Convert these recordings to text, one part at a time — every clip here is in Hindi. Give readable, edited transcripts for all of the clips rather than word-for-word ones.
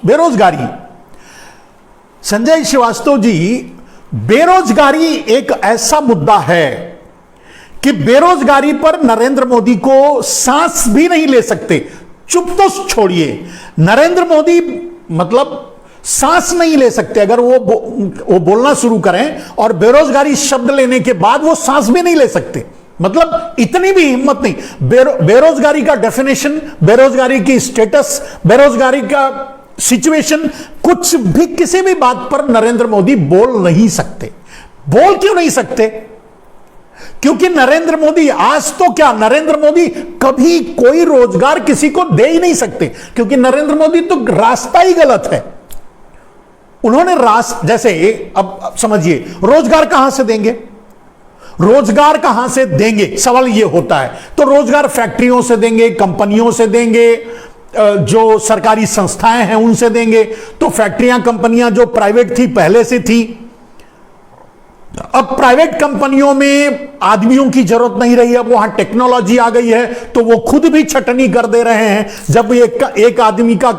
बेरोजगारी। संजय श्रीवास्तव जी, बेरोजगारी एक ऐसा मुद्दा है कि बेरोजगारी पर नरेंद्र मोदी को सांस भी नहीं ले सकते। चुप तो छोड़िए, नरेंद्र मोदी मतलब सांस नहीं ले सकते। अगर वो बोलना शुरू करें और बेरोजगारी शब्द लेने के बाद वो सांस भी नहीं ले सकते। मतलब इतनी भी हिम्मत नहीं। बेरोजगारी का डेफिनेशन, बेरोजगारी की स्टेटस, बेरोजगारी का सिचुएशन, कुछ भी किसी भी बात पर नरेंद्र मोदी बोल नहीं सकते। बोल क्यों नहीं सकते? क्योंकि नरेंद्र मोदी, आज तो क्या, नरेंद्र मोदी कभी कोई रोजगार किसी को दे ही नहीं सकते, क्योंकि नरेंद्र मोदी तो रास्ता ही गलत है। उन्होंने जैसे अब समझिए, रोजगार कहां से देंगे? रोजगार कहां से देंगे, सवाल यह होता है। तो रोजगार फैक्ट्रियों से देंगे, कंपनियों से देंगे, जो सरकारी संस्थाएं हैं उनसे देंगे। तो फैक्ट्रियां, कंपनियां जो प्राइवेट थी पहले से थी, अब प्राइवेट कंपनियों में आदमियों की जरूरत नहीं रही। अब वहां टेक्नोलॉजी आ गई है, तो वो खुद भी छटनी कर दे रहे हैं। जब एक आदमी का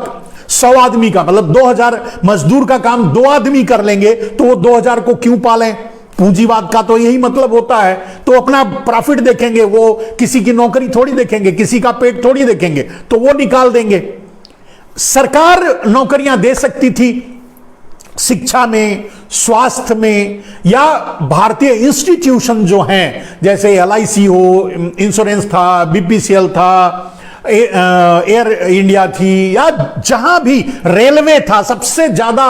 100 आदमी का, मतलब 2000 मजदूर का काम 2 आदमी कर लेंगे, तो वो 2000 को क्यों पालें? पूंजीवाद का तो यही मतलब होता है। तो अपना प्रॉफिट देखेंगे, वो किसी की नौकरी थोड़ी देखेंगे, किसी का पेट थोड़ी देखेंगे, तो वो निकाल देंगे। सरकार नौकरियां दे सकती थी शिक्षा में, स्वास्थ्य में, या भारतीय इंस्टीट्यूशन जो हैं, जैसे LIC हो, इंश्योरेंस था, BPCL था, एयर इंडिया थी, या जहां भी रेलवे था, सबसे ज्यादा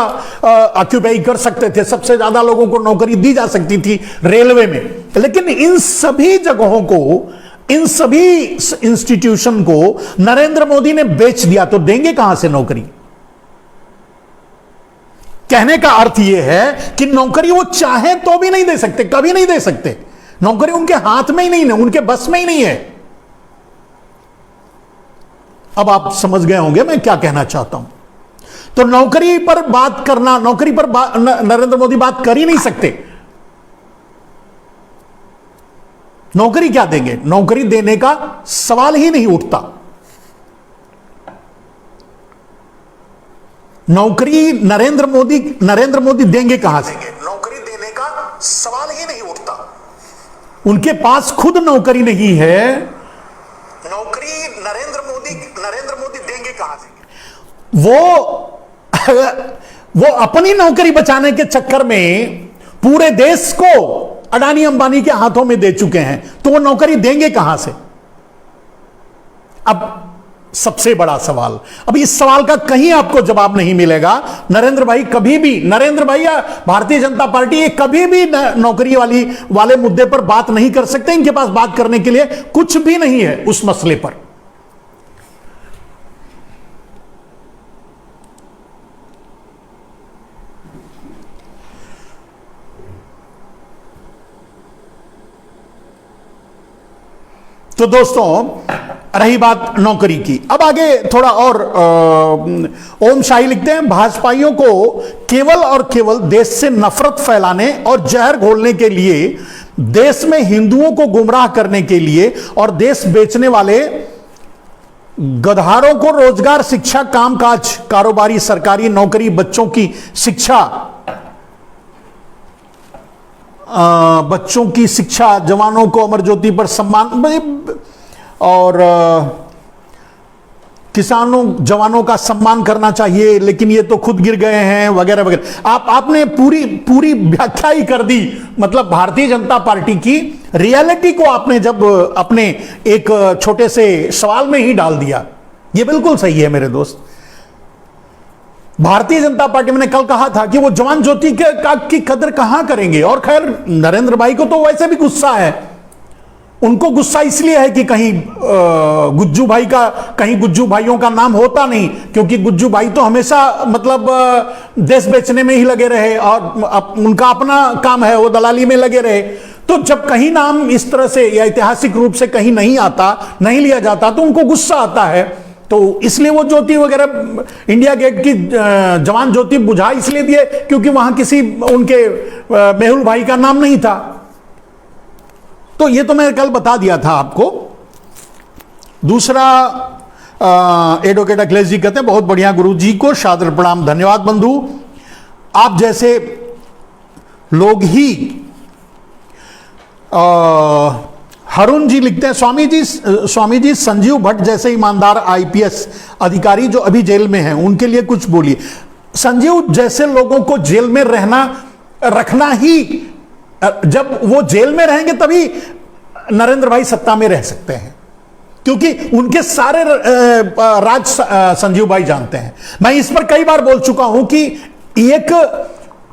ऑक्यूपाई कर सकते थे, सबसे ज्यादा लोगों को नौकरी दी जा सकती थी रेलवे में। लेकिन इन सभी जगहों को, इन सभी इंस्टीट्यूशन को नरेंद्र मोदी ने बेच दिया, तो देंगे कहां से नौकरी? कहने का अर्थ यह है कि नौकरी वो चाहे तो भी नहीं दे सकते, कभी नहीं दे सकते। नौकरी उनके हाथ में ही नहीं है, उनके बस में ही नहीं है। अब आप समझ गए होंगे मैं क्या कहना चाहता हूं। तो नौकरी पर बात करना, नौकरी पर नरेंद्र मोदी बात कर ही नहीं सकते। नौकरी क्या देंगे? नौकरी देने का सवाल ही नहीं उठता। नौकरी नरेंद्र मोदी देंगे कहां से? नौकरी देने का सवाल ही नहीं उठता। उनके पास खुद नौकरी नहीं है। नौकरी नरेंद्र मोदी देंगे कहां से? वो अपनी नौकरी बचाने के चक्कर में पूरे देश को अडानी अंबानी के हाथों में दे चुके हैं, तो वो नौकरी देंगे कहां से? अब सबसे बड़ा सवाल, अब इस सवाल का कहीं आपको जवाब नहीं मिलेगा। नरेंद्र भाई कभी भी, नरेंद्र भाई या भारतीय जनता पार्टी, ये कभी भी नौकरी वाले मुद्दे पर बात नहीं कर सकते। इनके पास बात करने के लिए कुछ भी नहीं है उस मसले पर। तो दोस्तों, रही बात नौकरी की, अब आगे थोड़ा और ओम शाही लिखते हैं, भाजपाइयों को केवल और केवल देश से नफरत फैलाने और जहर घोलने के लिए, देश में हिंदुओं को गुमराह करने के लिए और देश बेचने वाले गधारों को रोजगार, शिक्षा, कामकाज, कारोबारी, सरकारी नौकरी, बच्चों की शिक्षा, जवानों को अमर ज्योति पर सम्मान, और जवानों का सम्मान करना चाहिए, लेकिन ये तो खुद गिर गए हैं, वगैरह वगैरह। आपने पूरी व्याख्या ही कर दी। मतलब भारतीय जनता पार्टी की रियलिटी को आपने जब अपने एक छोटे से सवाल में ही डाल दिया। ये बिल्कुल सही है मेरे दोस्त। भारतीय जनता पार्टी, मैंने कल कहा था कि वो जवान ज्योति की कदर कहां करेंगे। और खैर, नरेंद्र भाई को तो वैसे भी गुस्सा है। उनको गुस्सा इसलिए है कि कहीं गुज्जू भाइयों का नाम होता नहीं, क्योंकि गुज्जू भाई तो हमेशा मतलब देश बेचने में ही लगे रहे, और उनका अपना काम है, वो दलाली में लगे रहे। तो जब कहीं नाम इस तरह से या ऐतिहासिक रूप से कहीं नहीं आता, नहीं लिया जाता, तो उनको गुस्सा आता है। तो इसलिए वो ज्योति वगैरह, इंडिया गेट की जवान ज्योति बुझा इसलिए दिए क्योंकि वहां किसी उनके मेहुल भाई का नाम नहीं था। तो ये तो मैं कल बता दिया था आपको। दूसरा, एडवोकेट अखिलेश जी कहते हैं बहुत बढ़िया गुरु जी को सादर प्रणाम, धन्यवाद बंधु। आप जैसे लोग ही हरुण जी लिखते हैं, स्वामी जी संजीव भट्ट जैसे ईमानदार आईपीएस अधिकारी जो अभी जेल में हैं उनके लिए कुछ बोलिए। संजीव जैसे लोगों को जेल में रखना ही, जब वो जेल में रहेंगे तभी नरेंद्र भाई सत्ता में रह सकते हैं, क्योंकि उनके सारे राज संजीव भाई जानते हैं। मैं इस पर कई बार बोल चुका हूं कि एक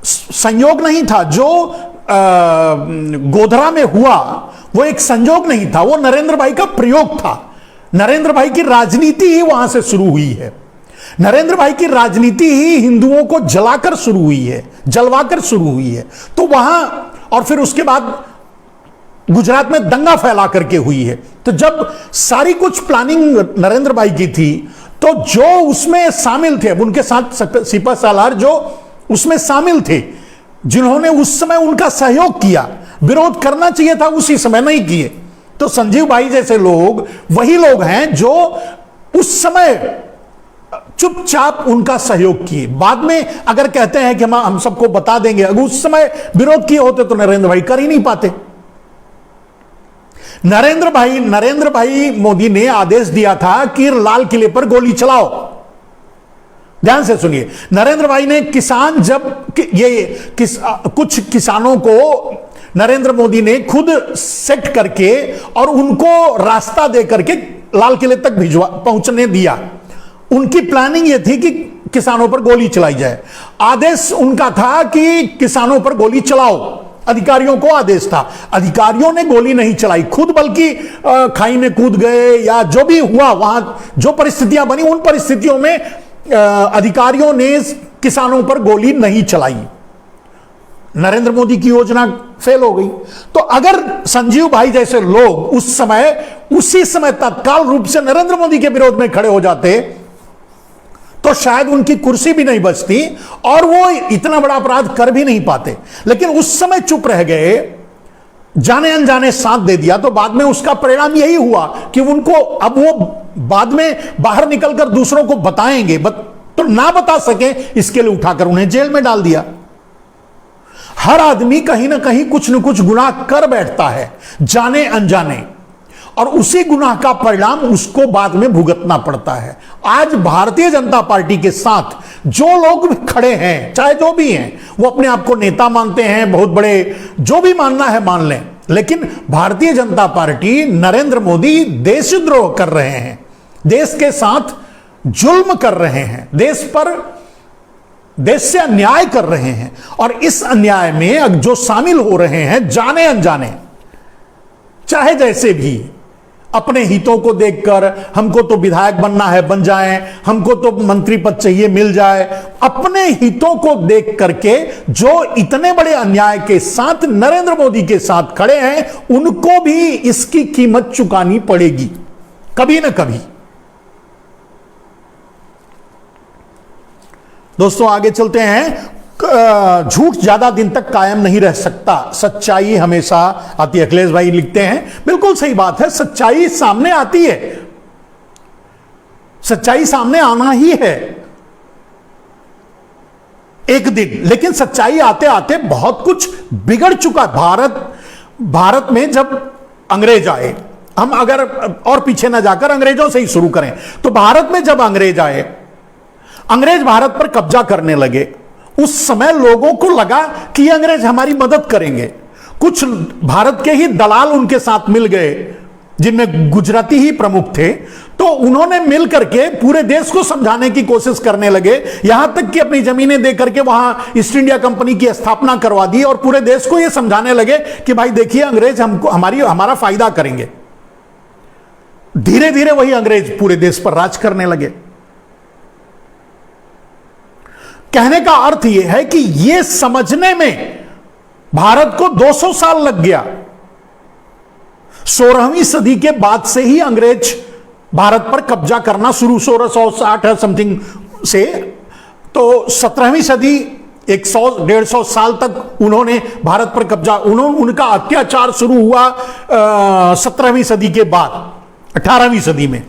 संयोग नहीं था जो गोधरा में हुआ, वो एक संयोग नहीं था, वो नरेंद्र भाई का प्रयोग था। नरेंद्र भाई की राजनीति ही वहां से शुरू हुई है। नरेंद्र भाई की राजनीति ही हिंदुओं को जलाकर शुरू हुई है, जलवाकर शुरू हुई है। तो वहां, और फिर उसके बाद गुजरात में दंगा फैला करके हुई है। तो जब सारी कुछ प्लानिंग नरेंद्र भाई की थी, तो जो उसमें शामिल थे, उनके साथ सिपा सालार जो उसमें शामिल थे, जिन्होंने उस समय उनका सहयोग किया, विरोध करना चाहिए था उसी समय, नहीं किए। तो संजीव भाई जैसे लोग वही लोग हैं जो उस समय चुपचाप उनका सहयोग किए। बाद में अगर कहते हैं कि हम सबको बता देंगे, अगर उस समय विरोध किए होते तो नरेंद्र भाई कर ही नहीं पाते। नरेंद्र भाई मोदी ने आदेश दिया था कि लाल किले पर गोली चलाओ। ध्यान से सुनिए, नरेंद्र भाई ने कुछ किसानों को नरेंद्र मोदी ने खुद सेट करके और उनको रास्ता दे करके लाल किले तक पहुंचने दिया। उनकी प्लानिंग यह थी कि किसानों पर गोली चलाई जाए। आदेश उनका था कि किसानों पर गोली चलाओ, अधिकारियों को आदेश था। अधिकारियों ने गोली नहीं चलाई खुद, बल्कि खाई में कूद गए या जो भी हुआ, वहां जो परिस्थितियां बनी उन परिस्थितियों में अधिकारियों ने किसानों पर गोली नहीं चलाई। नरेंद्र मोदी की योजना फेल हो गई। तो अगर संजीव भाई जैसे लोग उसी समय तत्काल रूप से नरेंद्र मोदी के विरोध में खड़े हो जाते तो शायद उनकी कुर्सी भी नहीं बचती और वो इतना बड़ा अपराध कर भी नहीं पाते। लेकिन उस समय चुप रह गए, जाने अनजाने साथ दे दिया, तो बाद में उसका परिणाम यही हुआ कि उनको अब वो बाद में बाहर निकलकर दूसरों को बताएंगे, तो ना बता सके, इसके लिए उठाकर उन्हें जेल में डाल दिया। हर आदमी कहीं ना कहीं कुछ न कुछ गुनाह कर बैठता है, जाने अनजाने, और उसी गुनाह का परिणाम उसको बाद में भुगतना पड़ता है। आज भारतीय जनता पार्टी के साथ जो लोग खड़े हैं, चाहे जो भी हैं, वो अपने आप को नेता मानते हैं, बहुत बड़े, जो भी मानना है मान लें, लेकिन भारतीय जनता पार्टी, नरेंद्र मोदी देशद्रोह कर रहे हैं, देश के साथ जुल्म कर रहे हैं, देश से अन्याय कर रहे हैं। और इस अन्याय में जो शामिल हो रहे हैं जाने अनजाने, चाहे जैसे भी, अपने हितों को देखकर, हमको तो विधायक बनना है बन जाएं, हमको तो मंत्री पद चाहिए मिल जाए, अपने हितों को देख करके जो इतने बड़े अन्याय के साथ नरेंद्र मोदी के साथ खड़े हैं, उनको भी इसकी कीमत चुकानी पड़ेगी कभी ना कभी। दोस्तों आगे चलते हैं। झूठ ज्यादा दिन तक कायम नहीं रह सकता, सच्चाई हमेशा आती है, अखिलेश भाई लिखते हैं। बिल्कुल सही बात है, सच्चाई सामने आती है, सच्चाई सामने आना ही है एक दिन, लेकिन सच्चाई आते आते बहुत कुछ बिगड़ चुका। भारत में जब अंग्रेज आए, हम अगर और पीछे ना जाकर अंग्रेजों से ही शुरू करें, तो भारत में जब अंग्रेज आए, अंग्रेज भारत पर कब्जा करने लगे, उस समय लोगों को लगा कि ये अंग्रेज हमारी मदद करेंगे। कुछ भारत के ही दलाल उनके साथ मिल गए, जिनमें गुजराती ही प्रमुख थे, तो उन्होंने मिल करके पूरे देश को समझाने की कोशिश करने लगे, यहां तक कि अपनी जमीनें दे करके वहां ईस्ट इंडिया कंपनी की स्थापना करवा दी और पूरे देश को यह समझाने लगे कि भाई देखिए, अंग्रेज हमको हमारा फायदा करेंगे। धीरे धीरे वही अंग्रेज पूरे देश पर राज करने लगे। कहने का अर्थ यह है कि यह समझने में भारत को 200 साल लग गया। 16वीं सदी के बाद से ही अंग्रेज भारत पर कब्जा करना शुरू, 1660 समथिंग से, तो 17वीं सदी 100-150 साल तक उन्होंने भारत पर कब्जा, उनका अत्याचार शुरू हुआ 17वीं सदी के बाद 18वीं सदी में।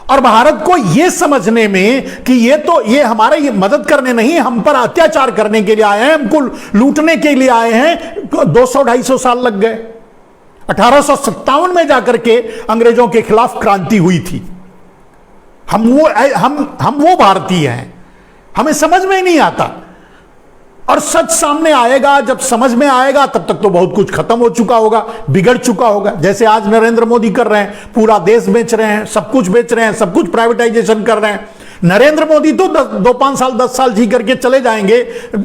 और भारत को यह समझने में कि ये हमारा ये मदद करने नहीं, हम पर अत्याचार करने के लिए आए हैं, हमको लूटने के लिए आए हैं, 200-250 साल लग गए। 1857 में जाकर के अंग्रेजों के खिलाफ क्रांति हुई थी। हम वो भारतीय हैं, हमें समझ में नहीं आता। और सच सामने आएगा, जब समझ में आएगा तब तक तो बहुत कुछ खत्म हो चुका होगा, बिगड़ चुका होगा। जैसे आज नरेंद्र मोदी कर रहे हैं, पूरा देश बेच रहे हैं, सब कुछ बेच रहे हैं, सब कुछ प्राइवेटाइजेशन कर रहे हैं। नरेंद्र मोदी तो 2-5 साल 10 साल जी करके चले जाएंगे,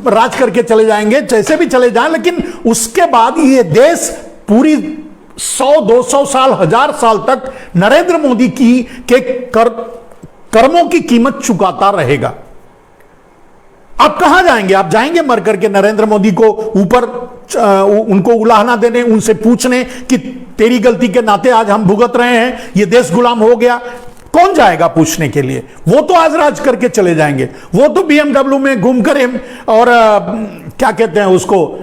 राज करके चले जाएंगे, जैसे भी चले जाएं, लेकिन उसके बाद ये देश पूरी 100-200 साल 1000 साल तक नरेंद्र मोदी के कर्मों की कीमत चुकाता रहेगा। आप कहां जाएंगे? आप जाएंगे मर करके नरेंद्र मोदी को ऊपर उनको उलाहना देने, उनसे पूछने कि तेरी गलती के नाते आज हम भुगत रहे हैं, ये देश गुलाम हो गया। कौन जाएगा पूछने के लिए? वो तो आज राज करके चले जाएंगे, वो तो BMW में घूमकर और क्या कहते हैं उसको,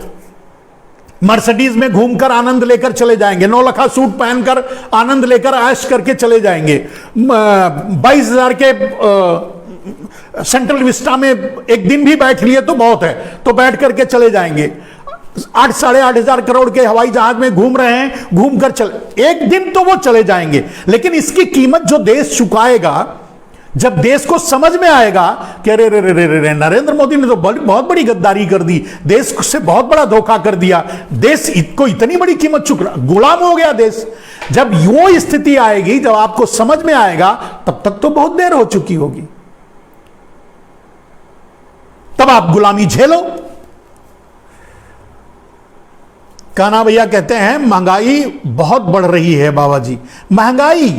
मर्सिडीज में घूमकर आनंद लेकर चले जाएंगे, 9 लाख सूट पहनकर आनंद लेकर ऐश करके चले जाएंगे। 22,000 के सेंट्रल विस्टा में एक दिन भी बैठ लिए तो बहुत है, तो बैठ करके चले जाएंगे। 8-8.5 करोड़ के हवाई जहाज में घूम रहे हैं, घूमकर चले, एक दिन तो वो चले जाएंगे। लेकिन इसकी कीमत जो देश चुकाएगा, जब देश को समझ में आएगा कि अरे रे रे रे रे नरेंद्र मोदी ने तो बहुत बड़ी गद्दारी कर दी, देश से बहुत बड़ा धोखा कर दिया, देश को इतनी बड़ी कीमत चुका, गुलाम हो गया देश। जब वो स्थिति आएगी, जब आपको समझ में आएगा, तब तक तो बहुत देर हो चुकी होगी। तब आप गुलामी झेलो। कान्हा भैया कहते हैं महंगाई बहुत बढ़ रही है बाबा जी। महंगाई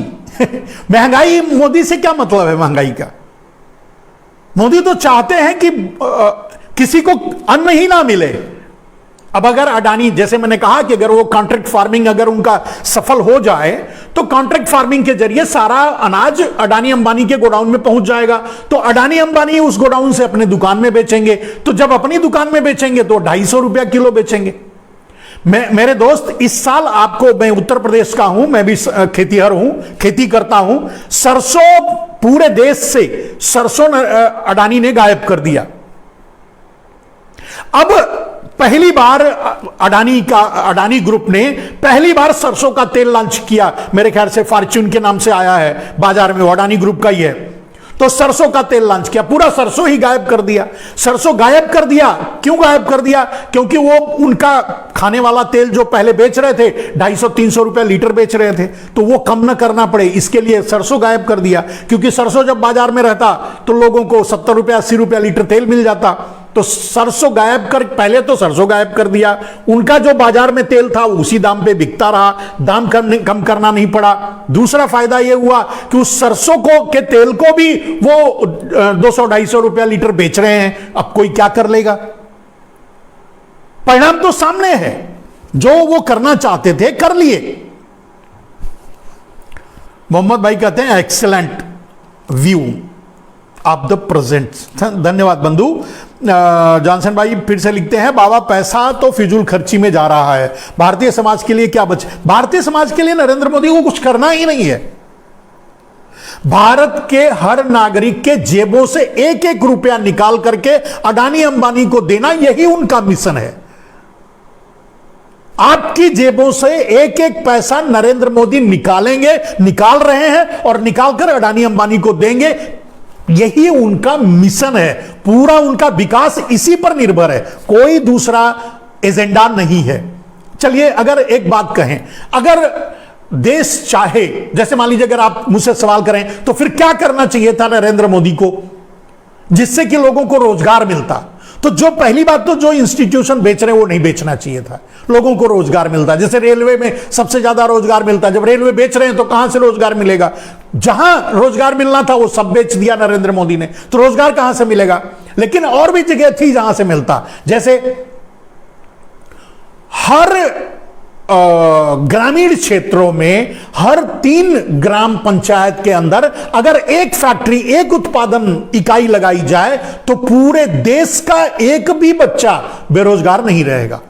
मोदी से क्या मतलब है? महंगाई का मोदी तो चाहते हैं कि किसी को अन्न ही ना मिले। अब अगर अडानी, जैसे मैंने कहा कि अगर वो कॉन्ट्रैक्ट फार्मिंग अगर उनका सफल हो जाए, तो कॉन्ट्रैक्ट फार्मिंग के जरिए सारा अनाज अडानी अंबानी के गोडाउन में पहुंच जाएगा, तो अडानी अंबानी उस गोडाउन से अपने दुकान में बेचेंगे। तो जब अपनी दुकान में बेचेंगे तो 250 रुपया किलो बेचेंगे। मेरे दोस्त, इस साल आपको, मैं उत्तर प्रदेश का हूं, मैं भी खेतीहर हूं, खेती करता हूं, सरसों पूरे देश से सरसों अडानी ने गायब कर दिया। अब पहली बार अडानी ग्रुप ने पहली बार सरसों का तेल लॉन्च किया, मेरे ख्याल से फॉर्च्यून के नाम से आया है बाजार में, वो अडानी ग्रुप का ही है। तो सरसों का तेल लॉन्च किया, पूरा सरसों ही गायब कर दिया। सरसों गायब कर दिया, क्यों गायब कर दिया? क्योंकि वो उनका खाने वाला तेल जो पहले बेच रहे थे 250-300 रुपए लीटर बेच रहे थे, तो वो कम ना करना पड़े, इसके लिए सरसों गायब कर दिया। क्योंकि सरसों जब बाजार में रहता तो लोगों को 70 रुपया 80 रुपया लीटर तेल मिल जाता। तो सरसों गायब कर, पहले तो सरसों गायब कर दिया, उनका जो बाजार में तेल था उसी दाम पे बिकता रहा, दाम कम करना नहीं पड़ा। दूसरा फायदा यह हुआ कि उस सरसों के तेल को भी वो 200-250 रुपया लीटर बेच रहे हैं। अब कोई क्या कर लेगा? परिणाम तो सामने है, जो वो करना चाहते थे कर लिए। मोहम्मद भाई कहते हैं excellent view of the present. धन्यवाद बंधु। जॉनसन भाई फिर से लिखते हैं, बाबा पैसा तो फिजूल खर्ची में जा रहा है, भारतीय समाज के लिए क्या बचे? भारतीय समाज के लिए नरेंद्र मोदी को कुछ करना ही नहीं है। भारत के हर नागरिक के जेबों से 1-1 रुपया निकाल करके अडानी अंबानी को देना, यही उनका मिशन है। आपकी जेबों से 1-1 पैसा नरेंद्र मोदी निकालेंगे, निकाल रहे हैं, और निकालकर अडानी अंबानी को देंगे। यही उनका मिशन है, पूरा उनका विकास इसी पर निर्भर है, कोई दूसरा एजेंडा नहीं है। चलिए, अगर एक बात कहें, अगर देश चाहे, जैसे मान लीजिए अगर आप मुझसे सवाल करें तो फिर क्या करना चाहिए था नरेंद्र मोदी को जिससे कि लोगों को रोजगार मिलता, तो जो पहली बात तो जो इंस्टीट्यूशन बेच रहे हैं वो नहीं बेचना चाहिए था, लोगों को रोजगार मिलता। जैसे रेलवे में सबसे ज्यादा रोजगार मिलता, जब रेलवे बेच रहे हैं तो कहां से रोजगार मिलेगा? जहां रोजगार मिलना था वो सब बेच दिया नरेंद्र मोदी ने, तो रोजगार कहां से मिलेगा? लेकिन और भी जगह थी जहां से मिलता, जैसे हर ग्रामीण क्षेत्रों में हर 3 ग्राम पंचायत के अंदर अगर एक फैक्ट्री, एक उत्पादन इकाई लगाई जाए तो पूरे देश का एक भी बच्चा बेरोजगार नहीं रहेगा।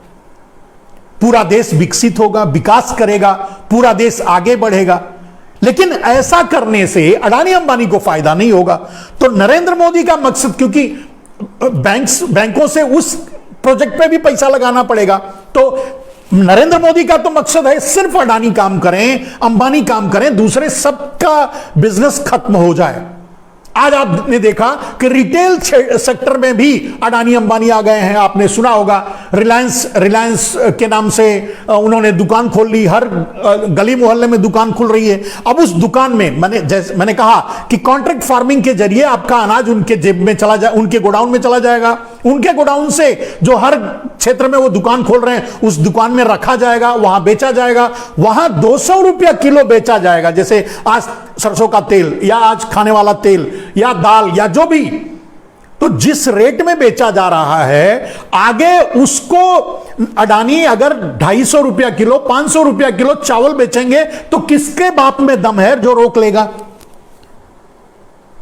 पूरा देश विकसित होगा, विकास करेगा, पूरा देश आगे बढ़ेगा। लेकिन ऐसा करने से अडानी अंबानी को फायदा नहीं होगा। तो नरेंद्र मोदी का मकसद, क्योंकि बैंकों से उस प्रोजेक्ट पे भी पैसा लगाना पड़ेगा, तो नरेंद्र मोदी का तो मकसद है सिर्फ अडानी काम करें, अंबानी काम करें, दूसरे सबका बिजनेस खत्म हो जाए। आज आपने देखा कि रिटेल सेक्टर में भी अडानी अंबानी आ गए हैं। आपने सुना होगा रिलायंस के नाम से उन्होंने दुकान खोल ली, हर गली मोहल्ले में दुकान खुल रही है। अब उस दुकान में मैंने कहा कि कॉन्ट्रैक्ट फार्मिंग के जरिए आपका अनाज उनके जेब में चला जाए, उनके गोडाउन में चला जाएगा, उनके गोडाउन से जो हर क्षेत्र में वो दुकान खोल रहे हैं उस दुकान में रखा जाएगा, वहां बेचा जाएगा, वहां 200 रुपया किलो बेचा जाएगा। जैसे आज सरसों का तेल या आज खाने वाला तेल या दाल या जो भी, तो जिस रेट में बेचा जा रहा है आगे उसको अडानी अगर 250 रुपया किलो 500 रुपया किलो चावल बेचेंगे तो किसके बाप में दम है जो रोक लेगा?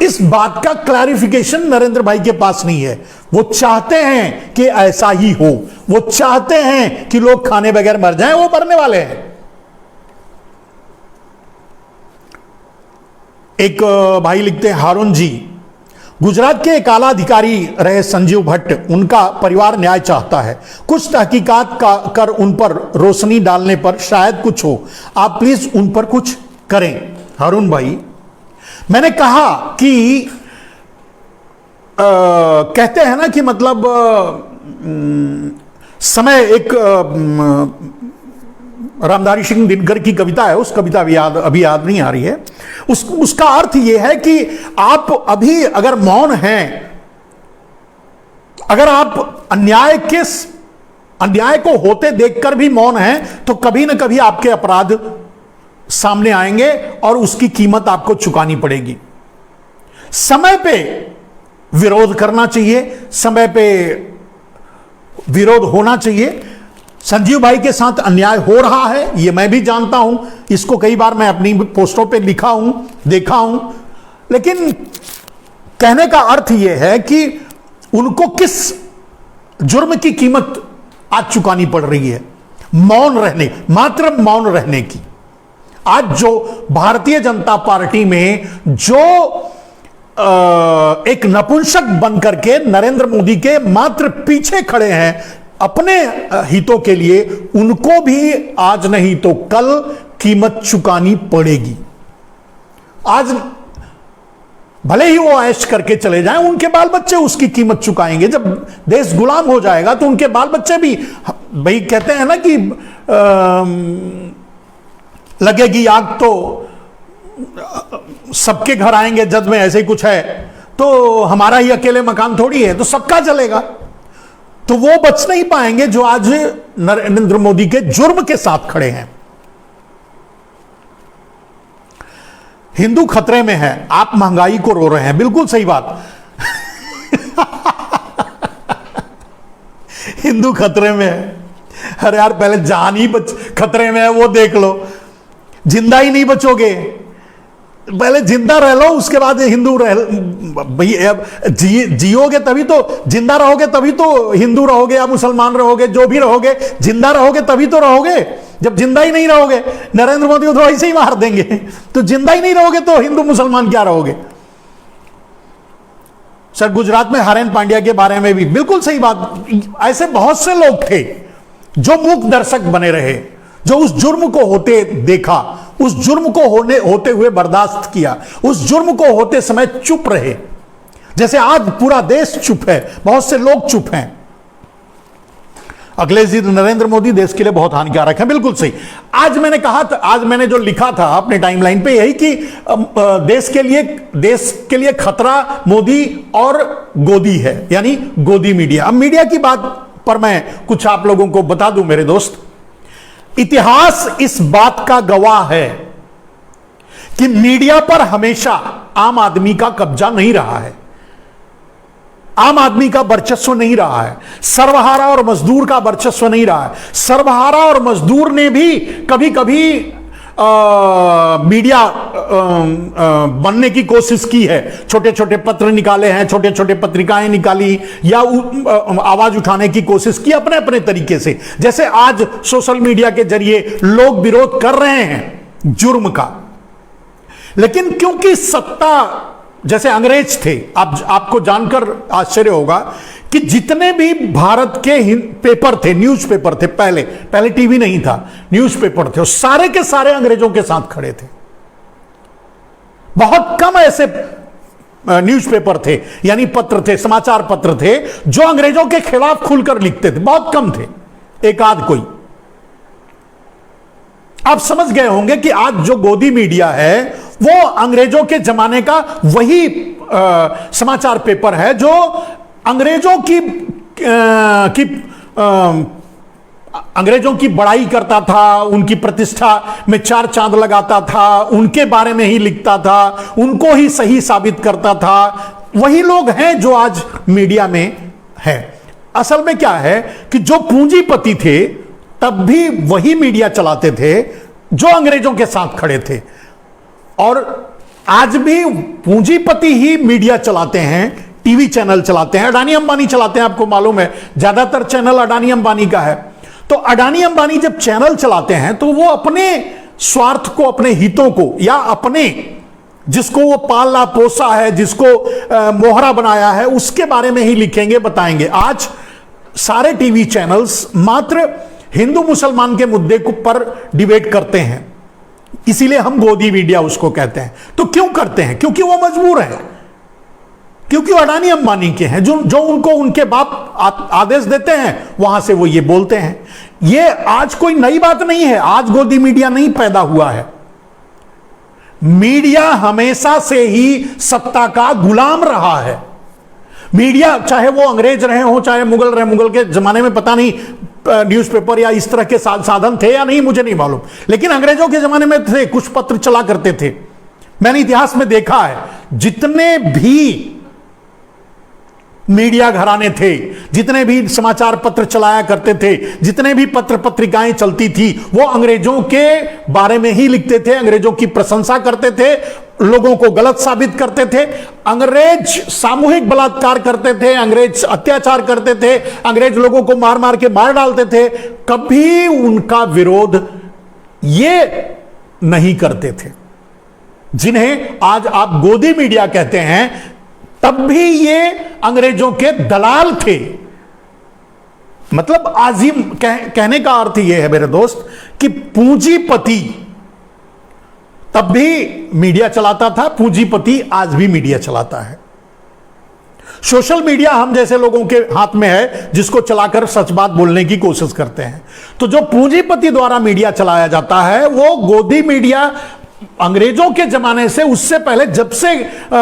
इस बात का क्लैरिफिकेशन नरेंद्र भाई के पास नहीं है। वो चाहते हैं कि ऐसा ही हो, वो चाहते हैं कि लोग खाने बगैर मर जाएं, वो मरने वाले हैं। एक भाई लिखते हैं, हारून जी, गुजरात के एक आला अधिकारी रहे संजीव भट्ट, उनका परिवार न्याय चाहता है, कुछ तहकीकात कर उन पर रोशनी डालने पर शायद कुछ हो, आप प्लीज उन पर कुछ करें। हारून भाई, मैंने कहा कि कहते हैं ना कि मतलब समय एक रामधारी सिंह दिनकर की कविता है, उस कविता अभी याद नहीं आ रही है। उसका अर्थ यह है कि आप अभी अगर मौन हैं, अगर आप अन्याय को होते देखकर भी मौन हैं, तो कभी ना कभी आपके अपराध सामने आएंगे और उसकी कीमत आपको चुकानी पड़ेगी। समय पे विरोध करना चाहिए, समय पे विरोध होना चाहिए। संजीव भाई के साथ अन्याय हो रहा है, यह मैं भी जानता हूं, इसको कई बार मैं अपनी पोस्टों पे लिखा हूं, देखा हूं, लेकिन कहने का अर्थ यह है कि उनको किस जुर्म की कीमत आज चुकानी पड़ रही है? मात्र मौन रहने की। आज जो भारतीय जनता पार्टी में जो एक नपुंसक बनकर के नरेंद्र मोदी के मात्र पीछे खड़े हैं अपने हितों के लिए, उनको भी आज नहीं तो कल कीमत चुकानी पड़ेगी। आज भले ही वो ऐश करके चले जाएं, उनके बाल बच्चे उसकी कीमत चुकाएंगे। जब देश गुलाम हो जाएगा तो उनके बाल बच्चे भी, भाई कहते हैं ना कि लगेगी आग तो सबके घर आएंगे जद में, ऐसे ही कुछ है। तो हमारा ही अकेले मकान थोड़ी है, तो सबका जलेगा। तो वो बच नहीं पाएंगे जो आज नरेंद्र मोदी के जुर्म के साथ खड़े हैं। हिंदू खतरे में है, आप महंगाई को रो रहे हैं, बिल्कुल सही बात। हिंदू खतरे में है, अरे यार पहले जान ही खतरे में है वो देख लो, जिंदा ही नहीं बचोगे, पहले जिंदा रह लो उसके बाद हिंदू रह। भाई जियोगे तभी तो, जिंदा रहोगे तभी तो हिंदू रहोगे या मुसलमान रहोगे, जो भी रहोगे, जिंदा रहोगे तभी तो रहोगे। जब जिंदा ही नहीं रहोगे, नरेंद्र मोदी को तो ऐसे ही मार देंगे, तो जिंदा ही नहीं रहोगे तो हिंदू मुसलमान क्या रहोगे? सर गुजरात में हरेन पांड्या के बारे में भी बिल्कुल सही बात। ऐसे बहुत से लोग थे जो मूक दर्शक बने रहे, जो उस जुर्म को होते देखा, उस जुर्म को होते हुए बर्दाश्त किया, उस जुर्म को होते समय चुप रहे। जैसे आज पूरा देश चुप है, बहुत से लोग चुप हैं। अखिलेश जी, नरेंद्र मोदी देश के लिए बहुत हानिकारक है, बिल्कुल सही। आज मैंने कहा था, आज मैंने जो लिखा था अपने टाइमलाइन पे यही कि देश के लिए खतरा मोदी और गोदी है, यानी गोदी मीडिया। अब मीडिया की बात पर मैं कुछ आप लोगों को बता दूं मेरे दोस्त, इतिहास इस बात का गवाह है कि मीडिया पर हमेशा आम आदमी का कब्जा नहीं रहा है, आम आदमी का वर्चस्व नहीं रहा है, सर्वहारा और मजदूर का वर्चस्व नहीं रहा है। सर्वहारा और मजदूर ने भी कभी कभी मीडिया बनने की कोशिश की है, छोटे छोटे पत्र निकाले हैं, छोटे छोटे पत्रिकाएं निकाली या आवाज उठाने की कोशिश की अपने अपने तरीके से। जैसे आज सोशल मीडिया के जरिए लोग विरोध कर रहे हैं जुर्म का, लेकिन क्योंकि सत्ता, जैसे अंग्रेज थे, आपको जानकर आश्चर्य होगा कि जितने भी भारत के पेपर थे, न्यूज़पेपर थे, पहले टीवी नहीं था, न्यूज़पेपर थे, सारे के सारे अंग्रेजों के साथ खड़े थे। बहुत कम ऐसे न्यूज़पेपर थे, यानी पत्र थे, समाचार पत्र थे, जो अंग्रेजों के खिलाफ खुलकर लिखते थे, बहुत कम थे, एक आध कोई। आप समझ गए होंगे कि आज जो गोदी मीडिया है वो अंग्रेजों के जमाने का वही समाचार पेपर है जो अंग्रेजों की बड़ाई करता था, उनकी प्रतिष्ठा में चार चांद लगाता था, उनके बारे में ही लिखता था, उनको ही सही साबित करता था। वही लोग हैं जो आज मीडिया में हैं। असल में क्या है कि जो पूंजीपति थे तब भी वही मीडिया चलाते थे जो अंग्रेजों के साथ खड़े थे, और आज भी पूंजीपति ही मीडिया चलाते हैं, टीवी चैनल चलाते हैं, अडानी अंबानी चलाते हैं। आपको मालूम है ज्यादातर चैनल अडानी अंबानी का है। तो अडानी अंबानी जब चैनल चलाते हैं तो वो अपने स्वार्थ को, अपने हितों को, या अपने जिसको वो पाला पोसा है, जिसको मोहरा बनाया है, उसके बारे में ही लिखेंगे, बताएंगे। आज सारे टीवी चैनल्स मात्र हिंदू मुसलमान के मुद्दे को पर डिबेट करते हैं, इसीलिए हम गोदी मीडिया उसको कहते हैं। तो क्यों करते हैं? क्योंकि वो मजबूर है, क्योंकि अडानी अंबानी के हैं, जो उनको उनके बाप आदेश देते हैं, वहां से वो ये बोलते हैं। ये आज कोई नई बात नहीं है, आज गोदी मीडिया नहीं पैदा हुआ है। मीडिया हमेशा से ही सत्ता का गुलाम रहा है। मीडिया, चाहे वो अंग्रेज रहे हो, चाहे मुगल रहे, मुगल के जमाने में पता नहीं न्यूज़पेपर या इस तरह के साधन थे या नहीं, मुझे नहीं मालूम, लेकिन अंग्रेजों के जमाने में थे, कुछ पत्र चला करते थे। मैंने इतिहास में देखा है, जितने भी मीडिया घराने थे, जितने भी समाचार पत्र चलाया करते थे, जितने भी पत्र पत्रिकाएं चलती थी, वो अंग्रेजों के बारे में ही लिखते थे, अंग्रेजों की प्रशंसा करते थे, लोगों को गलत साबित करते थे। अंग्रेज सामूहिक बलात्कार करते थे, अंग्रेज अत्याचार करते थे, अंग्रेज लोगों को मार मार के मार डालते थे। कभी उनका विरोध ये नहीं करते थे। जिन्हें आज आप गोदी मीडिया कहते हैं, तब भी ये अंग्रेजों के दलाल थे। मतलब आजिम कहने का अर्थ यह है मेरे दोस्त कि पूंजीपति तब भी मीडिया चलाता था, पूंजीपति आज भी मीडिया चलाता है। सोशल मीडिया हम जैसे लोगों के हाथ में है, जिसको चलाकर सच बात बोलने की कोशिश करते हैं। तो जो पूंजीपति द्वारा मीडिया चलाया जाता है, वो गोदी मीडिया अंग्रेजों के जमाने से, उससे पहले जब से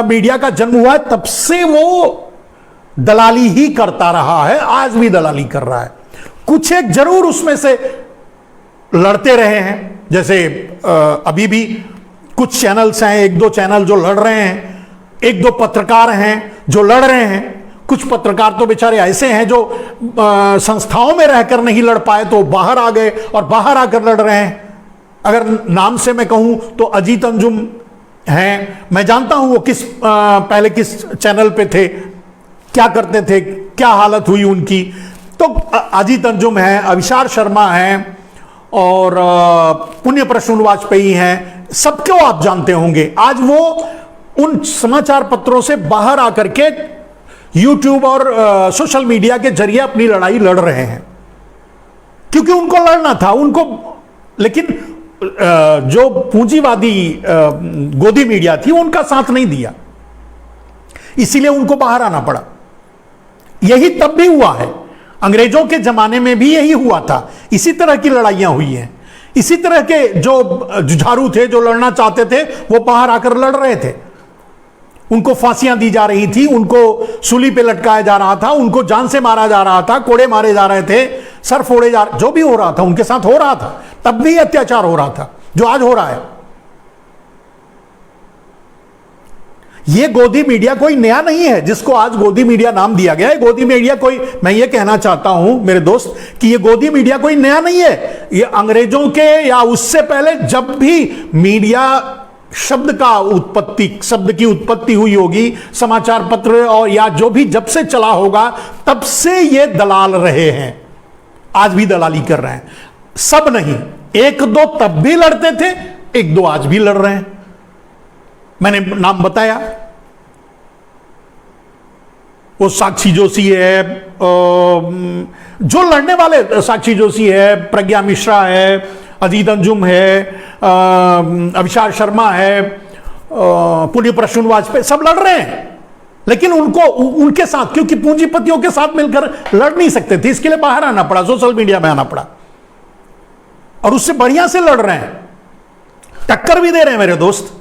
मीडिया का जन्म हुआ है, तब से वो दलाली ही करता रहा है, आज भी दलाली कर रहा है। कुछ एक जरूर उसमें से लड़ते रहे हैं, जैसे अभी भी कुछ चैनल्स हैं, एक दो चैनल जो लड़ रहे हैं, एक दो पत्रकार हैं जो लड़ रहे हैं। कुछ पत्रकार तो बेचारे ऐसे हैं जो संस्थाओं में रहकर नहीं लड़ पाए, तो बाहर आ गए और बाहर आकर लड़ रहे हैं। अगर नाम से मैं कहूं तो अजीत अंजुम हैं, मैं जानता हूं वो पहले किस चैनल पे थे, क्या करते थे, क्या हालत हुई उनकी। तो अजीत अंजुम हैं, अविशार शर्मा हैं, और पुण्य प्रसून वाजपेयी हैं, सबको आप जानते होंगे। आज वो उन समाचार पत्रों से बाहर आकर के यूट्यूब और सोशल मीडिया के जरिए अपनी लड़ाई लड़ रहे हैं, क्योंकि उनको लड़ना था उनको। लेकिन जो पूंजीवादी गोदी मीडिया थी, उनका साथ नहीं दिया, इसीलिए उनको बाहर आना पड़ा। यही तब भी हुआ है, अंग्रेजों के जमाने में भी यही हुआ था। इसी तरह की लड़ाइयां हुई हैं, इसी तरह के जो जुझारू थे, जो लड़ना चाहते थे, वो बाहर आकर लड़ रहे थे। उनको फांसियां दी जा रही थी, उनको सूली पे लटकाया जा रहा था, उनको जान से मारा जा रहा था, कोड़े मारे जा रहे थे, सर फोड़े जो भी हो रहा था उनके साथ हो रहा था। तब भी अत्याचार हो रहा था जो आज हो रहा है। ये गोदी मीडिया कोई नया नहीं है जिसको आज गोदी मीडिया नाम दिया गया है। गोदी मीडिया कोई, मैं ये कहना चाहता हूं मेरे दोस्त कि ये गोदी मीडिया कोई नया नहीं है। ये अंग्रेजों के या उससे पहले जब भी मीडिया शब्द की उत्पत्ति हुई होगी, समाचार पत्र और या जो भी जब से चला होगा, तब से ये दलाल रहे हैं, आज भी दलाली कर रहे हैं। सब नहीं, एक दो तब भी लड़ते थे, एक दो आज भी लड़ रहे हैं। मैंने नाम बताया, वो साक्षी जोशी है, जो लड़ने वाले, साक्षी जोशी है, प्रज्ञा मिश्रा है, अजीत अंजुम है, अभिषाक शर्मा है, पुण्य प्रसून वाजपेयी, सब लड़ रहे हैं। लेकिन उनको उनके साथ, क्योंकि पूंजीपतियों के साथ मिलकर लड़ नहीं सकते थे, इसके लिए बाहर आना पड़ा, सोशल मीडिया में आना पड़ा, और उससे बढ़िया से लड़ रहे हैं, टक्कर भी दे रहे हैं मेरे दोस्त।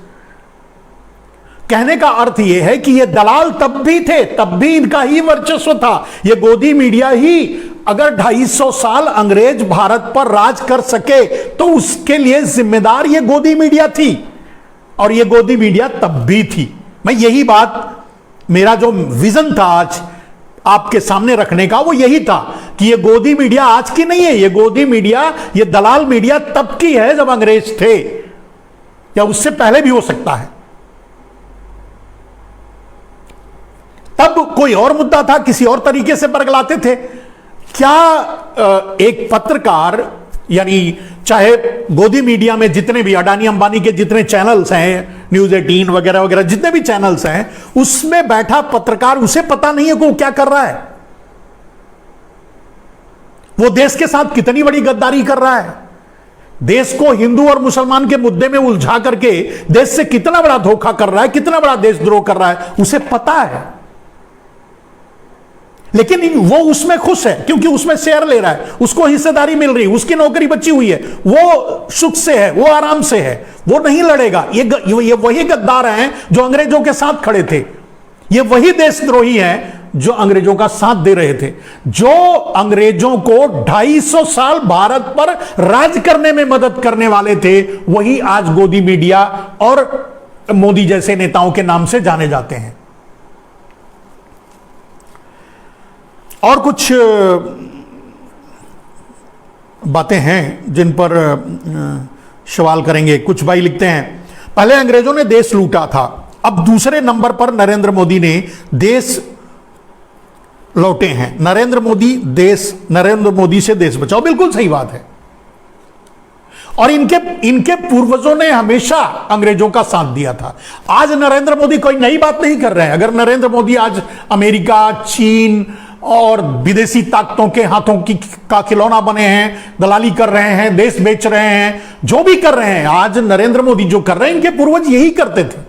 कहने का अर्थ यह है कि ये दलाल तब भी थे, तब भी इनका ही वर्चस्व था। ये गोदी मीडिया ही अगर 250 साल अंग्रेज भारत पर राज कर सके तो उसके लिए जिम्मेदार ये गोदी मीडिया थी, और ये गोदी मीडिया तब भी थी। मैं यही बात, मेरा जो विजन था आज आपके सामने रखने का, वो यही था कि ये गोदी मीडिया आज की नहीं है, ये गोदी मीडिया, ये दलाल मीडिया तब की है जब अंग्रेज थे, या उससे पहले भी हो सकता है। तब कोई और मुद्दा था, किसी और तरीके से बरगलाते थे। क्या एक पत्रकार, यानी चाहे गोदी मीडिया में जितने भी अडानी अंबानी के जितने चैनल्स हैं, न्यूज 18 वगैरह वगैरह जितने भी चैनल्स हैं, उसमें बैठा पत्रकार, उसे पता नहीं है कि वो क्या कर रहा है, वो देश के साथ कितनी बड़ी गद्दारी कर रहा है, देश को हिंदू और मुसलमान के मुद्दे में उलझा करके देश से कितना बड़ा धोखा कर रहा है, कितना बड़ा देशद्रोह कर रहा है, उसे पता है। लेकिन वो उसमें खुश है क्योंकि उसमें शेयर ले रहा है, उसको हिस्सेदारी मिल रही है, उसकी नौकरी बची हुई है, वो सुख से है, वो आराम से है, वो नहीं लड़ेगा। ये वही गद्दार हैं जो अंग्रेजों के साथ खड़े थे, ये वही देशद्रोही हैं जो अंग्रेजों का साथ दे रहे थे, जो अंग्रेजों को 250 साल भारत पर राज करने में मदद करने वाले थे, वही आज गोदी मीडिया और मोदी जैसे नेताओं के नाम से जाने जाते हैं। और कुछ बातें हैं जिन पर सवाल करेंगे। कुछ भाई लिखते हैं, पहले अंग्रेजों ने देश लूटा था, अब दूसरे नंबर पर नरेंद्र मोदी ने देश लौटे हैं। नरेंद्र मोदी से देश बचाओ। बिल्कुल सही बात है। और इनके पूर्वजों ने हमेशा अंग्रेजों का साथ दिया था। आज नरेंद्र मोदी कोई नई बात नहीं कर रहे हैं। अगर नरेंद्र मोदी आज अमेरिका, चीन और विदेशी ताकतों के हाथों का खिलौना बने हैं, दलाली कर रहे हैं, देश बेच रहे हैं, जो भी कर रहे हैं, आज नरेंद्र मोदी जो कर रहे हैं, इनके पूर्वज यही करते थे।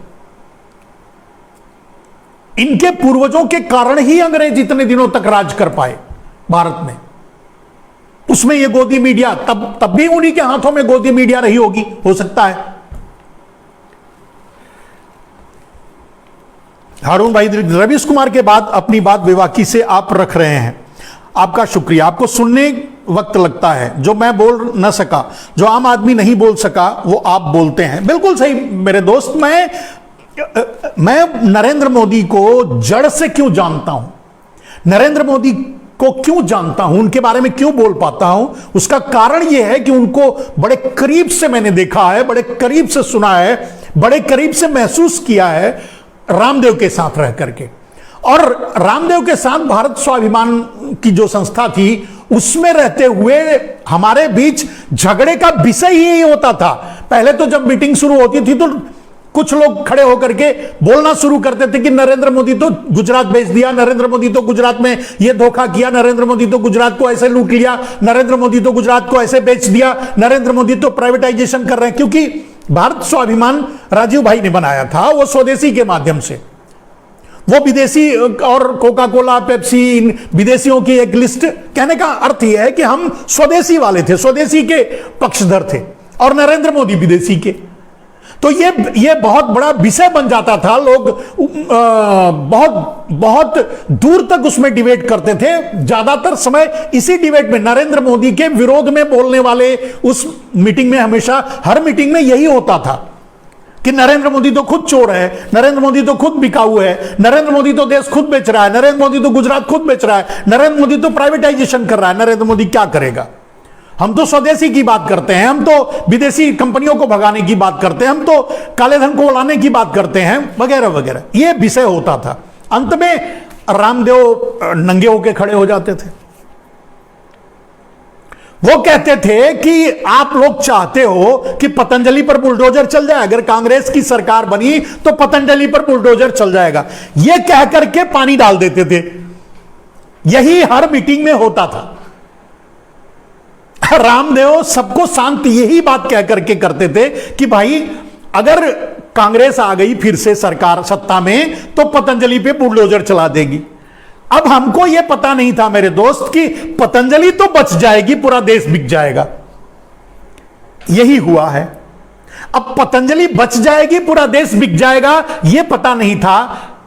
इनके पूर्वजों के कारण ही अंग्रेज इतने दिनों तक राज कर पाए भारत में। उसमें ये गोदी मीडिया, तब भी उन्हीं के हाथों में गोदी मीडिया रही होगी, हो सकता है। हारून भाई, रवीश कुमार के बाद अपनी बात बेबाकी से आप रख रहे हैं, आपका शुक्रिया। आपको सुनने वक्त लगता है, जो मैं बोल न सका, जो आम आदमी नहीं बोल सका, वो आप बोलते हैं। बिल्कुल सही मेरे दोस्त। मैं नरेंद्र मोदी को जड़ से क्यों जानता हूं, नरेंद्र मोदी को क्यों जानता हूं, उनके बारे में क्यों बोल पाता हूं, उसका कारण यह है कि उनको बड़े करीब से मैंने देखा है, बड़े करीब से सुना है, बड़े करीब से महसूस किया है रामदेव के साथ रह करके। और रामदेव के साथ भारत स्वाभिमान की जो संस्था थी, उसमें रहते हुए हमारे बीच झगड़े का विषय ही यही होता था। पहले तो जब मीटिंग शुरू होती थी तो कुछ लोग खड़े होकर के बोलना शुरू करते थे कि नरेंद्र मोदी तो गुजरात बेच दिया, नरेंद्र मोदी तो गुजरात में यह धोखा किया, नरेंद्र मोदी तो गुजरात को ऐसे लूट लिया, नरेंद्र मोदी तो गुजरात को ऐसे बेच दिया, नरेंद्र मोदी तो प्राइवेटाइजेशन कर रहे हैं। क्योंकि भारत स्वाभिमान राजीव भाई ने बनाया था, वो स्वदेशी के माध्यम से, वो विदेशी और कोका कोला, पेप्सी, इन विदेशियों की एक लिस्ट। कहने का अर्थ यह है कि हम स्वदेशी वाले थे, स्वदेशी के पक्षधर थे, और नरेंद्र मोदी विदेशी के। तो ये बहुत बड़ा विषय बन जाता था। लोग बहुत दूर तक उसमें डिबेट करते थे। ज्यादातर समय इसी डिबेट में, नरेंद्र मोदी के विरोध में बोलने वाले उस मीटिंग में, हमेशा हर मीटिंग में यही होता था कि नरेंद्र मोदी तो खुद चोर है, नरेंद्र मोदी तो खुद बिकाऊ है, नरेंद्र मोदी तो देश खुद बेच रहा है, नरेंद्र मोदी तो गुजरात खुद बेच रहा है, नरेंद्र मोदी तो प्राइवेटाइजेशन कर रहा है, नरेंद्र मोदी क्या करेगा। हम तो स्वदेशी की बात करते हैं, हम तो विदेशी कंपनियों को भगाने की बात करते हैं, हम तो काले धन को लाने की बात करते हैं, वगैरह वगैरह। यह विषय होता था। अंत में रामदेव नंगे होके खड़े हो जाते थे। वो कहते थे कि आप लोग चाहते हो कि पतंजलि पर बुलडोजर चल जाए, अगर कांग्रेस की सरकार बनी तो पतंजलि पर बुलडोजर चल जाएगा, ये कह करके पानी डाल देते थे। यही हर मीटिंग में होता था। रामदेव सबको शांत यही बात कह करके करते थे कि भाई अगर कांग्रेस आ गई फिर से सरकार सत्ता में तो पतंजलि पे बुलडोजर चला देगी। अब हमको यह पता नहीं था मेरे दोस्त कि पतंजलि तो बच जाएगी, पूरा देश बिक जाएगा। यही हुआ है। अब पतंजलि बच जाएगी, पूरा देश बिक जाएगा, यह पता नहीं था।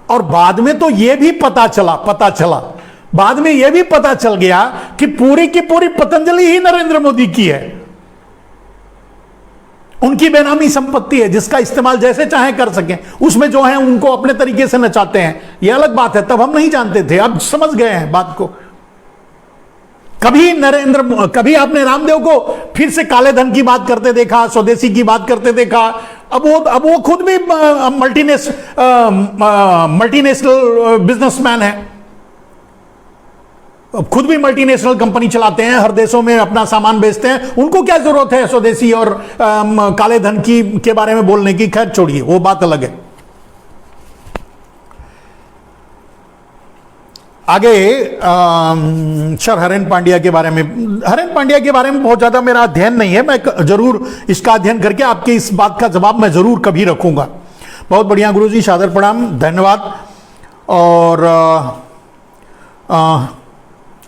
और बाद में तो यह भी पता चला बाद में यह भी पता चल गया कि पूरी की पूरी पतंजलि ही नरेंद्र मोदी की है, उनकी बेनामी संपत्ति है, जिसका इस्तेमाल जैसे चाहे कर सकें, उसमें जो है उनको अपने तरीके से नचाते हैं। यह अलग बात है, तब हम नहीं जानते थे, अब समझ गए हैं बात को। कभी आपने रामदेव को फिर से काले धन की बात करते देखा, स्वदेशी की बात करते देखा। अब वो खुद भी मल्टीनेशनल बिजनेसमैन है, खुद भी मल्टीनेशनल कंपनी चलाते हैं, हर देशों में अपना सामान बेचते हैं। उनको क्या जरूरत है स्वदेशी और काले धन की के बारे में बोलने की? खैर छोड़िए, वो बात अलग है। आगे सर हरेन पांड्या के बारे में बहुत ज्यादा मेरा अध्ययन नहीं है, मैं जरूर इसका अध्ययन करके आपके इस बात का जवाब मैं जरूर कभी रखूंगा। बहुत बढ़िया गुरुजी, सादर प्रणाम, धन्यवाद। और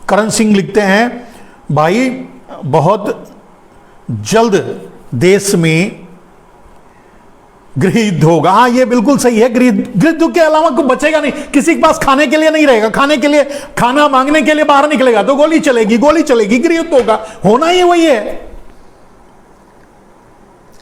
करण सिंह लिखते हैं, भाई बहुत जल्द देश में गृह युद्ध होगा। हाँ, ये बिल्कुल सही है। गृह युद्ध के अलावा कुछ बचेगा नहीं, किसी के पास खाने के लिए नहीं रहेगा, खाना मांगने के लिए बाहर निकलेगा तो गोली चलेगी, गृह युद्ध होगा। होना ही वही है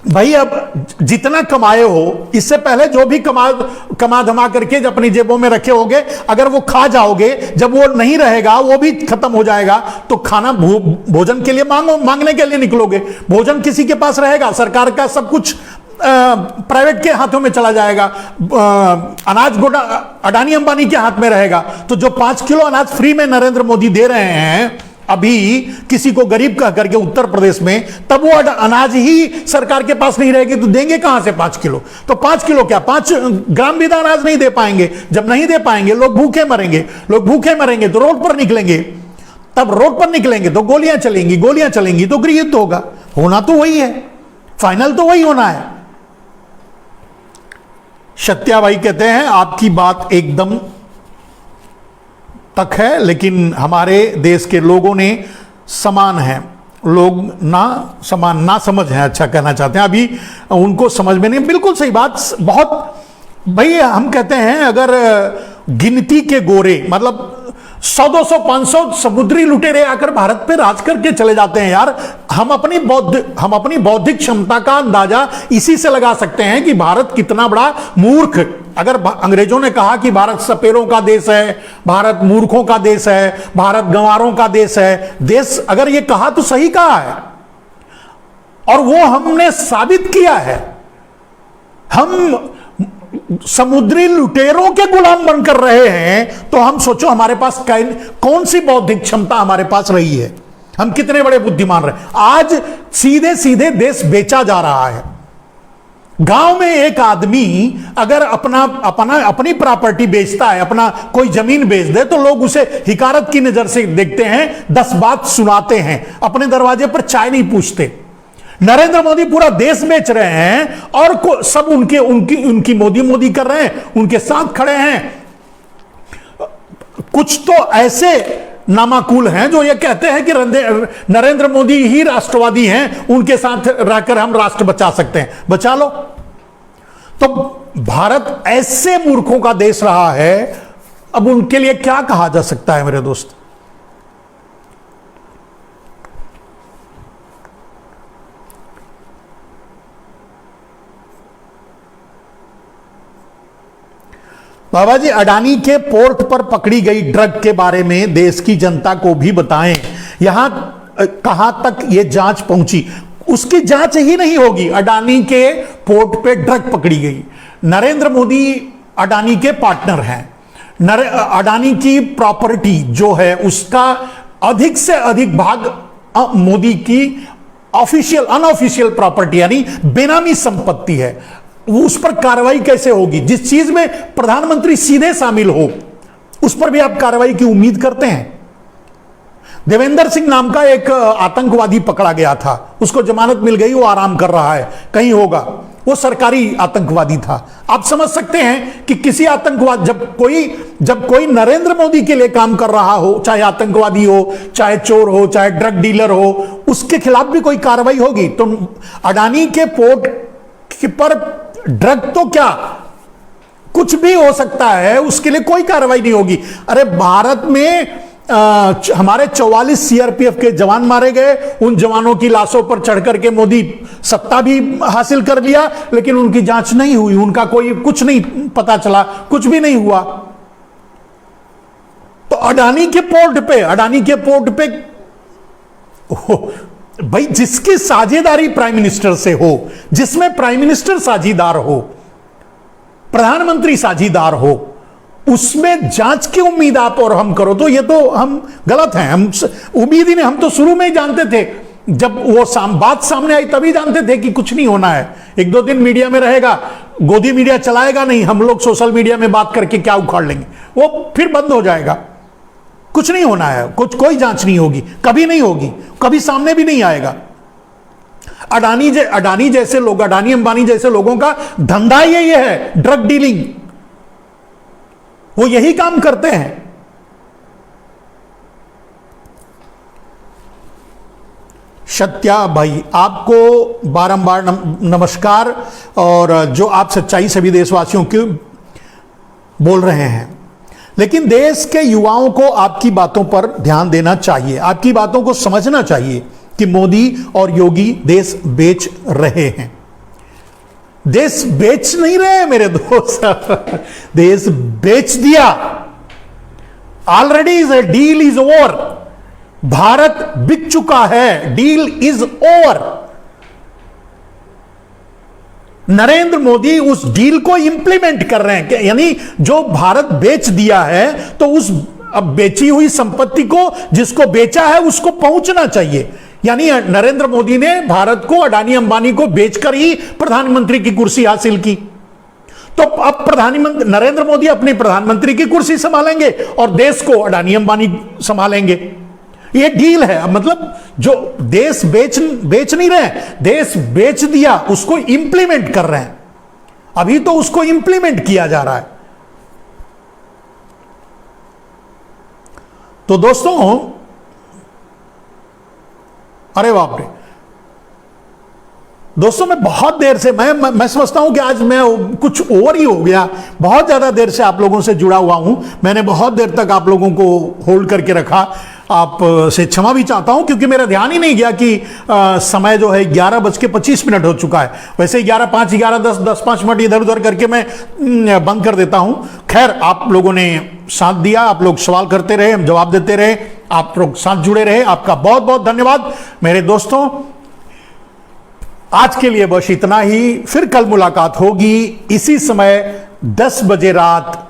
भाई। अब जितना कमाए हो, इससे पहले जो भी कमा धमा करके अपनी जेबों में रखे होगे, अगर वो खा जाओगे, जब वो नहीं रहेगा, वो भी खत्म हो जाएगा, तो खाना भोजन के लिए मांगने के लिए निकलोगे। भोजन किसी के पास रहेगा? सरकार का सब कुछ प्राइवेट के हाथों में चला जाएगा, अनाज गोडा अडानी अंबानी के हाथ में रहेगा। तो जो 5 किलो अनाज फ्री में नरेंद्र मोदी दे रहे हैं अभी किसी को गरीब कह करके उत्तर प्रदेश में, तब वो अनाज ही सरकार के पास नहीं रहेगी तो देंगे कहां से 5 किलो? तो 5 किलो क्या 5 ग्राम भी अनाज नहीं दे पाएंगे। जब नहीं दे पाएंगे, लोग भूखे मरेंगे तो रोड पर निकलेंगे, तब रोड पर निकलेंगे तो गोलियां चलेंगी तो गृह युद्ध होगा। होना तो वही है, फाइनल तो वही होना है। सत्या भाई कहते हैं, आपकी बात एकदम तक है, लेकिन हमारे देश के लोगों ने समान है, लोग ना समझ है, अच्छा कहना चाहते हैं, अभी उनको समझ में नहीं। बिल्कुल सही बात। बहुत भाई, हम कहते हैं अगर गिनती के गोरे, मतलब 100, 200, 500 समुद्री लुटेरे आकर भारत पे राज करके चले जाते हैं यार। हम अपनी बौद्धिक क्षमता का अंदाजा इसी से लगा सकते हैं कि भारत कितना बड़ा मूर्ख। अगर अंग्रेजों ने कहा कि भारत सपेरों का देश है, भारत मूर्खों का देश है, भारत गंवारों का देश है, अगर ये कहा तो सही कहा है, और वो हमने साबित किया है। हम समुद्री लुटेरों के गुलाम बनकर रहे हैं, तो हम सोचो हमारे पास कौन सी बौद्धिक क्षमता हमारे पास रही है, हम कितने बड़े बुद्धिमान रहे। आज सीधे सीधे देश बेचा जा रहा है। गांव में एक आदमी अगर अपनी प्रॉपर्टी बेचता है, अपना कोई जमीन बेच दे, तो लोग उसे हिकारत की नजर से देखते हैं, 10 बात सुनाते हैं, अपने दरवाजे पर चाय नहीं पूछते। नरेंद्र मोदी पूरा देश बेच रहे हैं और सब उनकी मोदी कर रहे हैं, उनके साथ खड़े हैं। कुछ तो ऐसे नामाकुल हैं जो ये कहते हैं कि नरेंद्र मोदी ही राष्ट्रवादी हैं, उनके साथ रहकर हम राष्ट्र बचा सकते हैं। बचा लो। तो भारत ऐसे मूर्खों का देश रहा है, अब उनके लिए क्या कहा जा सकता है मेरे दोस्त? बाबा जी, अडानी के पोर्ट पर पकड़ी गई ड्रग के बारे में देश की जनता को भी बताएं। यहां कहां तक यह जांच पहुंची? उसकी जांच ही नहीं होगी। अडानी के पोर्ट पे ड्रग पकड़ी गई। नरेंद्र मोदी अडानी के पार्टनर हैं। अडानी की प्रॉपर्टी जो है उसका अधिक से अधिक भाग मोदी की ऑफिशियल अनऑफिशियल प्रॉपर्टी यानी बेनामी संपत्ति है, उस पर कार्रवाई कैसे होगी? जिस चीज में प्रधानमंत्री सीधे शामिल हो उस पर भी आप कार्रवाई की उम्मीद करते हैं? देवेंद्र सिंह नाम का एक आतंकवादी पकड़ा गया था, उसको जमानत मिल गई, वो आराम कर रहा है, कहीं होगा, वो सरकारी आतंकवादी था। आप समझ सकते हैं कि किसी आतंकवाद जब कोई नरेंद्र मोदी के लिए काम कर रहा हो, चाहे आतंकवादी हो, चाहे चोर हो, चाहे ड्रग डीलर हो, उसके खिलाफ भी कोई कार्रवाई होगी। तो अडानी के पोर्ट पर ड्रग तो क्या कुछ भी हो सकता है, उसके लिए कोई कार्रवाई नहीं होगी। अरे भारत में हमारे 44 सीआरपीएफ के जवान मारे गए, उन जवानों की लाशों पर चढ़ करके मोदी सत्ता भी हासिल कर लिया, लेकिन उनकी जांच नहीं हुई, उनका कोई कुछ नहीं पता चला, कुछ भी नहीं हुआ। तो अडानी के पोर्ट पे भाई जिसकी साझेदारी प्राइम मिनिस्टर से हो, जिसमें प्राइम मिनिस्टर साझीदार हो, प्रधानमंत्री साझीदार हो, उसमें जांच की उम्मीद आप और हम करो तो ये तो हम गलत हैं। हम उम्मीद ही नहीं, हम तो शुरू में ही जानते थे, जब वो बात सामने आई तभी जानते थे कि कुछ नहीं होना है। एक दो दिन मीडिया में रहेगा, गोदी मीडिया चलाएगा नहीं, हम लोग सोशल मीडिया में बात करके क्या उखाड़ लेंगे, वो फिर बंद हो जाएगा। कुछ नहीं होना है, कोई जांच नहीं होगी, कभी नहीं होगी, कभी सामने भी नहीं आएगा। अडानी जैसे लोग, अडानी अंबानी जैसे लोगों का धंधा यही है, ड्रग डीलिंग, वो यही काम करते हैं। सत्या भाई आपको बारंबार नमस्कार, और जो आप सच्चाई सभी देशवासियों की बोल रहे हैं, लेकिन देश के युवाओं को आपकी बातों पर ध्यान देना चाहिए, आपकी बातों को समझना चाहिए कि मोदी और योगी देश बेच रहे हैं। देश बेच नहीं रहे मेरे दोस्त, देश बेच दिया। Already is a deal is over, Bharat बिक चुका है, deal is over. Narendra Modi उस डील को इंप्लीमेंट कर रहे हैं, यानी जो भारत बेच दिया है तो उस अब बेची हुई संपत्ति को जिसको बेचा है उसको पहुंचना चाहिए। यानी नरेंद्र मोदी ने भारत को, अडानी अंबानी को बेचकर ही प्रधानमंत्री की कुर्सी हासिल की। तो अब प्रधानमंत्री नरेंद्र मोदी अपनी प्रधानमंत्री की कुर्सी संभालेंगे और देश को अडानी अंबानी संभालेंगे। ये डील है, मतलब जो देश बेच नहीं रहे, देश बेच दिया, उसको इंप्लीमेंट कर रहे हैं। अभी तो उसको इंप्लीमेंट किया जा रहा है। तो दोस्तों, अरे बाप रे दोस्तों, मैं बहुत देर से मैं समझता हूं कि आज मैं कुछ ओवर ही हो गया। बहुत ज्यादा देर से आप लोगों से जुड़ा हुआ हूं, मैंने बहुत देर तक आप लोगों को होल्ड करके रखा। आप से क्षमा भी चाहता हूं, क्योंकि मेरा ध्यान ही नहीं गया कि समय जो है 11:25 हो चुका है। वैसे 11:05, 11:10, 10-5 मिनट इधर उधर करके मैं बंद कर देता हूं। खैर, आप लोगों ने साथ दिया, आप लोग सवाल करते रहे, हम जवाब देते रहे, आप लोग साथ जुड़े रहे, आपका बहुत बहुत धन्यवाद मेरे दोस्तों। आज के लिए बस इतना ही, फिर कल मुलाकात होगी इसी समय 10 बजे रात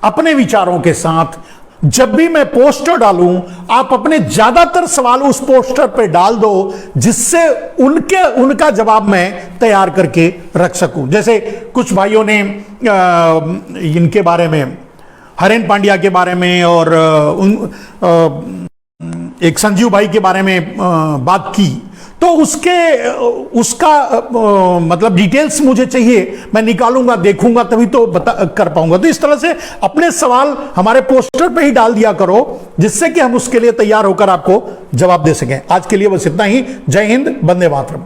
अपने विचारों के साथ। जब भी मैं पोस्टर डालूं, आप अपने ज्यादातर सवाल उस पोस्टर पर डाल दो, जिससे उनका जवाब मैं तैयार करके रख सकूं। जैसे कुछ भाइयों ने इनके बारे में, हरेन पांड्या के बारे में और एक संजीव भाई के बारे में बात की, तो उसका मतलब डिटेल्स मुझे चाहिए, मैं निकालूंगा, देखूंगा, तभी तो कर पाऊंगा। तो इस तरह से अपने सवाल हमारे पोस्टर पे ही डाल दिया करो, जिससे कि हम उसके लिए तैयार होकर आपको जवाब दे सकें। आज के लिए बस इतना ही। जय हिंद, वंदे मातरम।